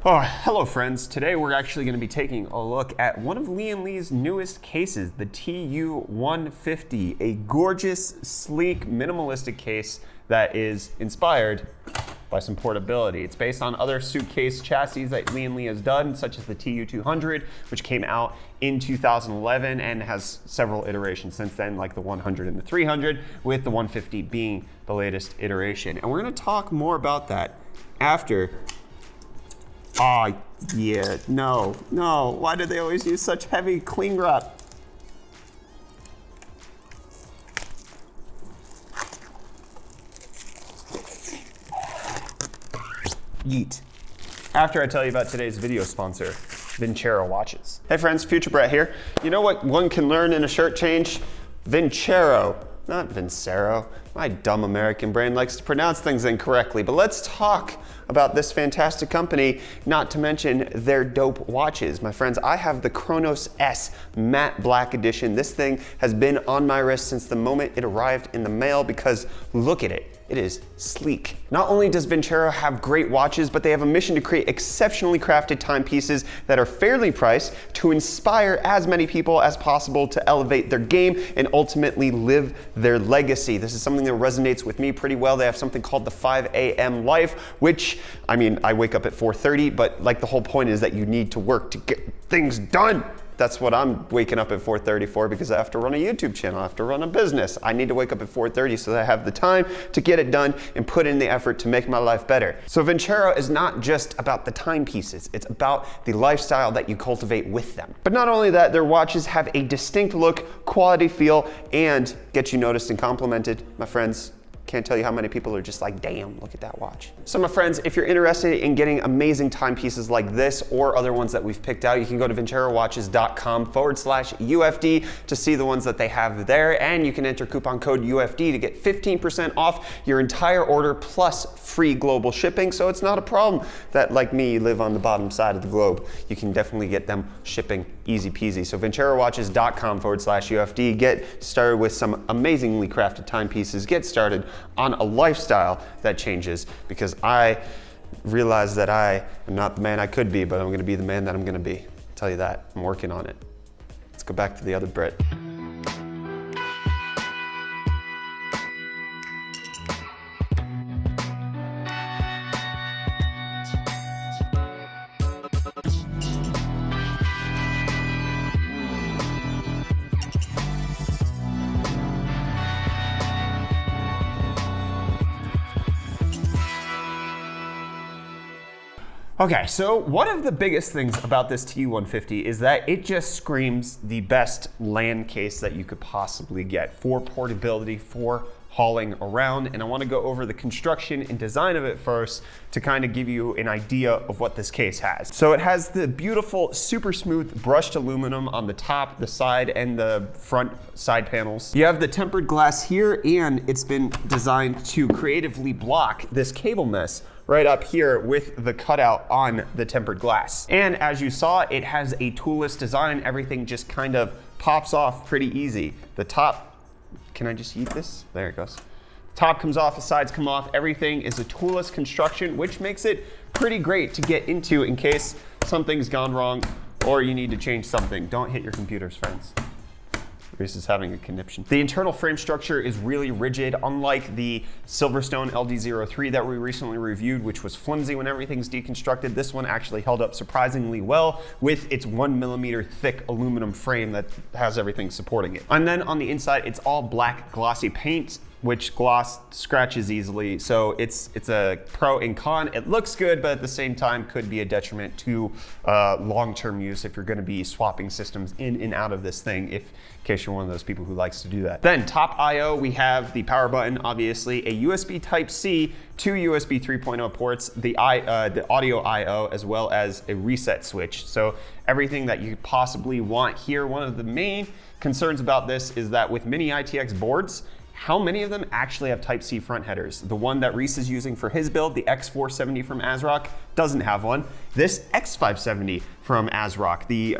Oh, hello friends. Today we're actually going to be taking a look at one of LIAN's newest cases, the TU150, a gorgeous, sleek, minimalistic case that is inspired by some portability. It's based on other suitcase chassis that LIAN has done, such as the TU200, which came out in 2011 and has several iterations since then, like the 100 and the 300, with the 150 being the latest iteration. And we're going to talk more about that after. Oh, yeah, no. Why do they always use such heavy cling wrap? Yeet. After I tell you about today's video sponsor, Vincero watches. Hey friends, Future Brett here. You know what one can learn in a shirt change? Vincero, not Vincero. My dumb American brain likes to pronounce things incorrectly, but let's talk about this fantastic company, not to mention their dope watches. My friends, I have the Chronos S Matte Black Edition. This thing has been on my wrist since the moment it arrived in the mail because look at it. It is sleek. Not only does Vincero have great watches, but they have a mission to create exceptionally crafted timepieces that are fairly priced to inspire as many people as possible to elevate their game and ultimately live their legacy. This is something that resonates with me pretty well. They have something called the 5 a.m. life, which, I mean, I wake up at 4:30, but like the whole point is that you need to work to get things done. That's what I'm waking up at 4:30 for, because I have to run a YouTube channel, I have to run a business. I need to wake up at 4:30 so that I have the time to get it done and put in the effort to make my life better. So Vincero is not just about the timepieces, it's about the lifestyle that you cultivate with them. But not only that, their watches have a distinct look, quality feel, and get you noticed and complimented. My friends, can't tell you how many people are just like, damn, look at that watch. So my friends, if you're interested in getting amazing timepieces like this or other ones that we've picked out, you can go to vincerowatches.com/UFD to see the ones that they have there, and you can enter coupon code UFD to get 15% off your entire order plus free global shipping. So it's not a problem that, like me, you live on the bottom side of the globe. You can definitely get them shipping easy peasy. So vincerowatches.com/UFD. Get started with some amazingly crafted timepieces. Get started on a lifestyle that changes, because I realize that I am not the man I could be, but I'm gonna be the man that I'm gonna be. I'll tell you that, I'm working on it. Let's go back to the other Brit. Okay, so one of the biggest things about this TU150 is that it just screams the best LAN case that you could possibly get for portability, for hauling around. And I want to go over the construction and design of it first to kind of give you an idea of what this case has. So it has the beautiful, super smooth brushed aluminum on the top, the side, and the front side panels. You have the tempered glass here, and it's been designed to creatively block this cable mess right up here with the cutout on the tempered glass. And as you saw, it has a toolless design. Everything just kind of pops off pretty easy. The top, can I just eat this? There it goes. The top comes off, the sides come off. Everything is a toolless construction, which makes it pretty great to get into in case something's gone wrong or you need to change something. Don't hit your computers, friends. Reece is having a conniption. The internal frame structure is really rigid, unlike the Silverstone LD03 that we recently reviewed, which was flimsy when everything's deconstructed. This one actually held up surprisingly well with its 1mm thick aluminum frame that has everything supporting it. And then on the inside, it's all black glossy paint, which gloss scratches easily. So it's a pro and con. It looks good, but at the same time could be a detriment to long-term use if you're gonna be swapping systems in and out of this thing, in case you're one of those people who likes to do that. Then top I/O, we have the power button, obviously, a USB Type-C, 2 USB 3.0 ports, the audio I/O, as well as a reset switch. So everything that you could possibly want here. One of the main concerns about this is that with mini ITX boards, how many of them actually have Type-C front headers? The one that Reece is using for his build, the X470 from ASRock, doesn't have one. This X570 from ASRock, the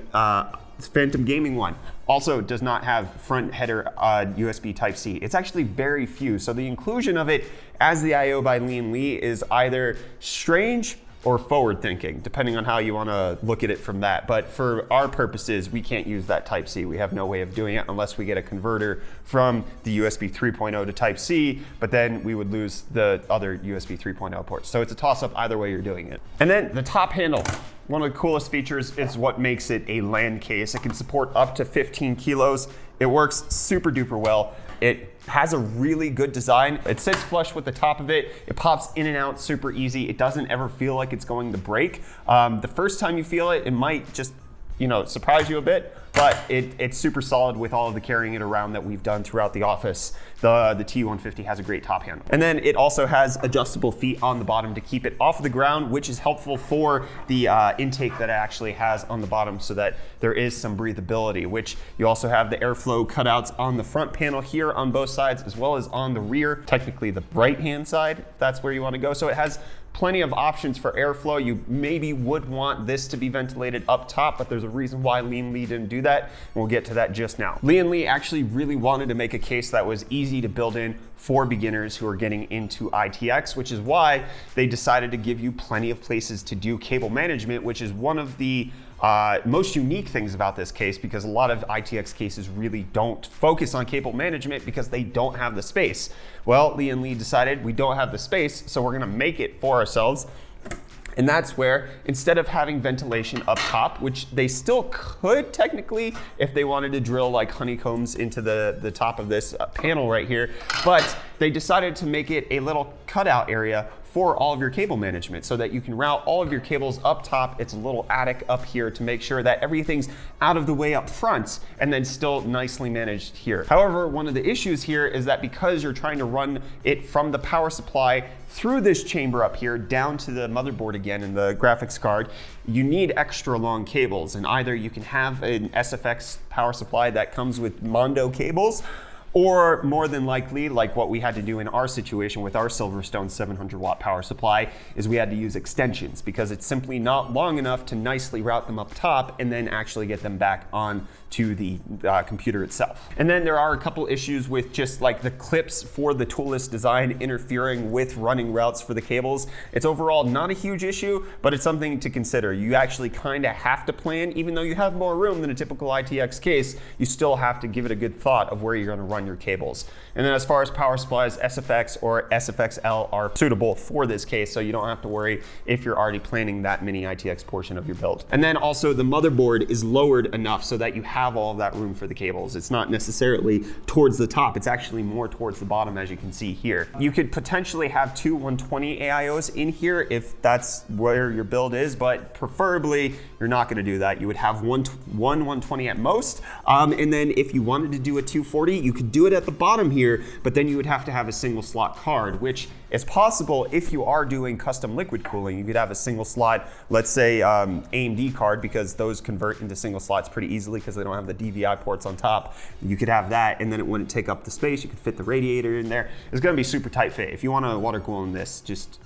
Phantom Gaming one, also does not have front header USB Type-C. It's actually very few. So the inclusion of it as the I/O by LIAN is either strange or forward thinking, depending on how you want to look at it from that. But for our purposes, we can't use that Type-C. We have no way of doing it unless we get a converter from the USB 3.0 to Type-C, but then we would lose the other USB 3.0 ports. So it's a toss-up either way you're doing it. And then the top handle. One of the coolest features is what makes it a LAN case. It can support up to 15 kilos. It works super duper well. It has a really good design. It sits flush with the top of it. It pops in and out super easy. It doesn't ever feel like it's going to break. The first time you feel it, it might just surprise you a bit, but it's super solid with all of the carrying it around that we've done throughout the office. The TU150 has a great top handle. And then it also has adjustable feet on the bottom to keep it off the ground, which is helpful for the intake that it actually has on the bottom so that there is some breathability, which you also have the airflow cutouts on the front panel here on both sides, as well as on the rear, technically the right-hand side, if that's where you want to go. So it has plenty of options for airflow. You maybe would want this to be ventilated up top, but there's a reason why LIAN didn't do that. And we'll get to that just now. LIAN actually really wanted to make a case that was easy to build in for beginners who are getting into ITX, which is why they decided to give you plenty of places to do cable management, which is one of the most unique things about this case, because a lot of ITX cases really don't focus on cable management because they don't have the space. Well, LIAN decided we don't have the space, so we're gonna make it for ourselves. And that's where, instead of having ventilation up top, which they still could technically if they wanted to drill like honeycombs into the top of this panel right here, but they decided to make it a little cutout area for all of your cable management so that you can route all of your cables up top. It's a little attic up here to make sure that everything's out of the way up front and then still nicely managed here. However, one of the issues here is that because you're trying to run it from the power supply through this chamber up here down to the motherboard again in the graphics card, you need extra long cables. And either you can have an SFX power supply that comes with Mondo cables, or more than likely, like what we had to do in our situation with our Silverstone 700 watt power supply, is we had to use extensions because it's simply not long enough to nicely route them up top and then actually get them back on to the computer itself. And then there are a couple issues with just like the clips for the toolless design interfering with running routes for the cables. It's overall not a huge issue, but it's something to consider. You actually kind of have to plan, even though you have more room than a typical ITX case, you still have to give it a good thought of where you're gonna run your cables. And then as far as power supplies, SFX or SFXL are suitable for this case, so you don't have to worry if you're already planning that mini ITX portion of your build. And then also the motherboard is lowered enough so that you have all of that room for the cables. It's not necessarily towards the top, it's actually more towards the bottom, as you can see here. You could potentially have two 120 AIOs in here if that's where your build is, but preferably you're not gonna do that. You would have one 120 at most, and then if you wanted to do a 240, you could do it at the bottom here, but then you would have to have a single slot card, which is possible if you are doing custom liquid cooling. You could have a single slot, let's say AMD card, because those convert into single slots pretty easily because they don't have the DVI ports on top. You could have that, and then it wouldn't take up the space. You could fit the radiator in there. It's gonna be super tight fit. If you wanna water cool in this, just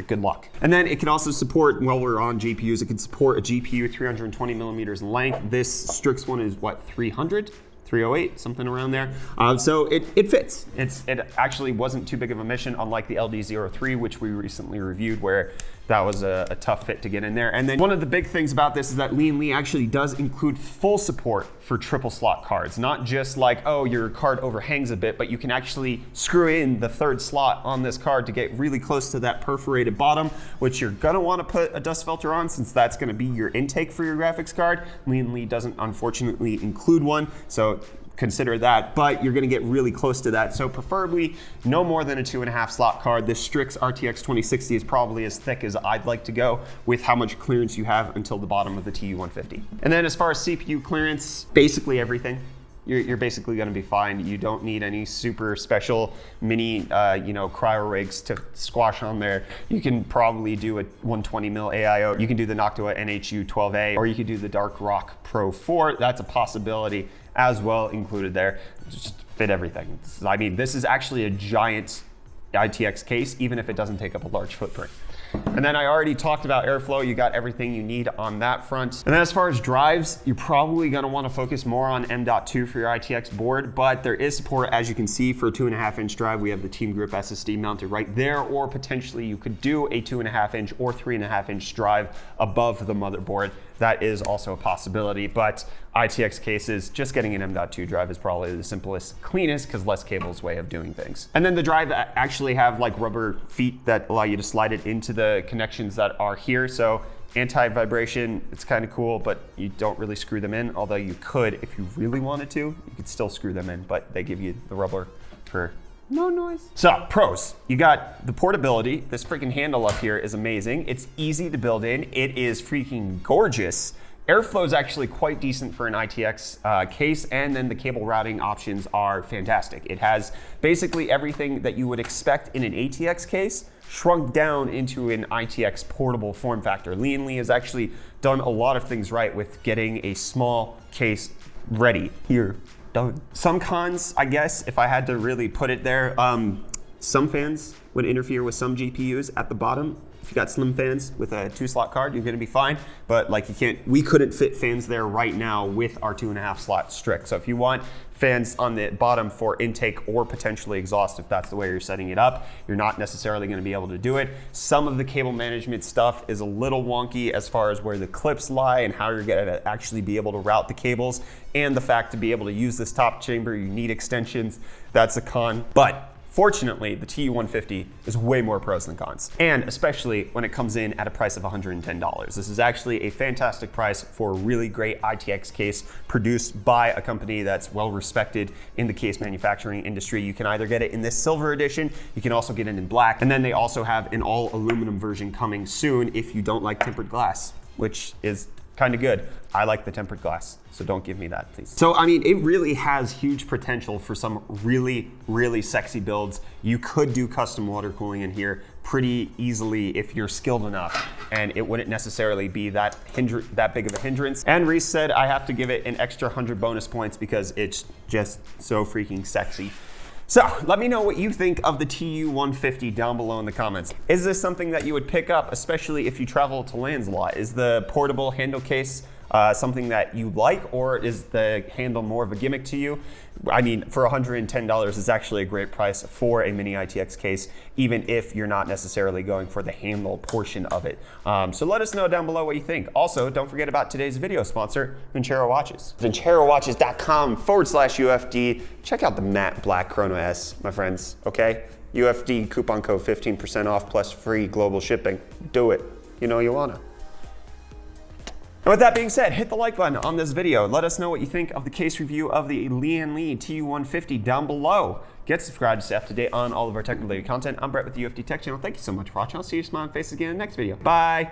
good luck. And then it can also support, while we're on GPUs, it can support a GPU 320 millimeters in length. This Strix one is what, 300? 308, something around there. So it fits. It actually wasn't too big of a mission, unlike the LD03, which we recently reviewed, where that was a tough fit to get in there. And then one of the big things about this is that LIAN actually does include full support for triple slot cards. Not just like, oh, your card overhangs a bit, but you can actually screw in the third slot on this card to get really close to that perforated bottom, which you're gonna wanna put a dust filter on since that's gonna be your intake for your graphics card. LIAN doesn't unfortunately include one, so consider that, but you're gonna get really close to that. So preferably no more than a 2.5 slot card. This Strix RTX 2060 is probably as thick as I'd like to go with how much clearance you have until the bottom of the TU150. And then as far as CPU clearance, basically everything. You're basically gonna be fine. You don't need any super special mini cryo rigs to squash on there. You can probably do a 120 mil AIO. You can do the Noctua NHU 12A, or you could do the Dark Rock Pro 4. That's a possibility as well included there. Just fit everything. I mean, this is actually a giant ITX case, even if it doesn't take up a large footprint. And then I already talked about airflow. You got everything you need on that front. And then as far as drives, you're probably gonna wanna focus more on M.2 for your ITX board, but there is support, as you can see, for a 2.5-inch drive. We have the Team Grip SSD mounted right there, or potentially you could do a 2.5-inch or 3.5-inch drive above the motherboard. That is also a possibility, but ITX cases, just getting an M.2 drive is probably the simplest, cleanest, because less cables way of doing things. And then the drive actually have like rubber feet that allow you to slide it into the connections that are here. So anti-vibration, it's kind of cool, but you don't really screw them in, although you could, if you really wanted to, you could still screw them in, but they give you the rubber for no noise. So pros, you got the portability. This freaking handle up here is amazing. It's easy to build in. It is freaking gorgeous. Airflow is actually quite decent for an ITX case, and then the cable routing options are fantastic. It has basically everything that you would expect in an ATX case shrunk down into an ITX portable form factor. LIAN has actually done a lot of things right with getting a small case ready here. Done. Some cons, I guess, if I had to really put it there, some fans would interfere with some GPUs at the bottom. If you got slim fans with a 2-slot card, you're gonna be fine. But like we couldn't fit fans there right now with our 2.5-slot strict. So if you want fans on the bottom for intake or potentially exhaust, if that's the way you're setting it up, you're not necessarily gonna be able to do it. Some of the cable management stuff is a little wonky as far as where the clips lie and how you're gonna actually be able to route the cables. And the fact to be able to use this top chamber, you need extensions. That's a con. But fortunately, the TU150 is way more pros than cons, and especially when it comes in at a price of $110. This is actually a fantastic price for a really great ITX case produced by a company that's well respected in the case manufacturing industry. You can either get it in this silver edition, you can also get it in black, and then they also have an all aluminum version coming soon if you don't like tempered glass, which is kind of good. I like the tempered glass, so don't give me that, please. So, I mean, it really has huge potential for some really, really sexy builds. You could do custom water cooling in here pretty easily if you're skilled enough, and it wouldn't necessarily be that big of a hindrance. And Reece said I have to give it an extra 100 bonus points because it's just so freaking sexy. So let me know what you think of the TU150 down below in the comments. Is this something that you would pick up, especially if you travel to LANs a lot? Is the portable handle case something that you like, or is the handle more of a gimmick to you? I mean, for $110 is actually a great price for a mini ITX case, even if you're not necessarily going for the handle portion of it. So let us know down below what you think. Also, don't forget about today's video sponsor, Vincero Watches. VinceroWatches.com/UFD. Check out the matte black Chrono S, my friends, okay? UFD coupon code 15% off plus free global shipping. Do it. You know you wanna. And with that being said, hit the like button on this video. Let us know what you think of the case review of the LIAN TU150 down below. Get subscribed to stay up to date on all of our tech-related content. I'm Brett with the UFD Tech Channel. Thank you so much for watching. I'll see your smiling faces again in the next video. Bye.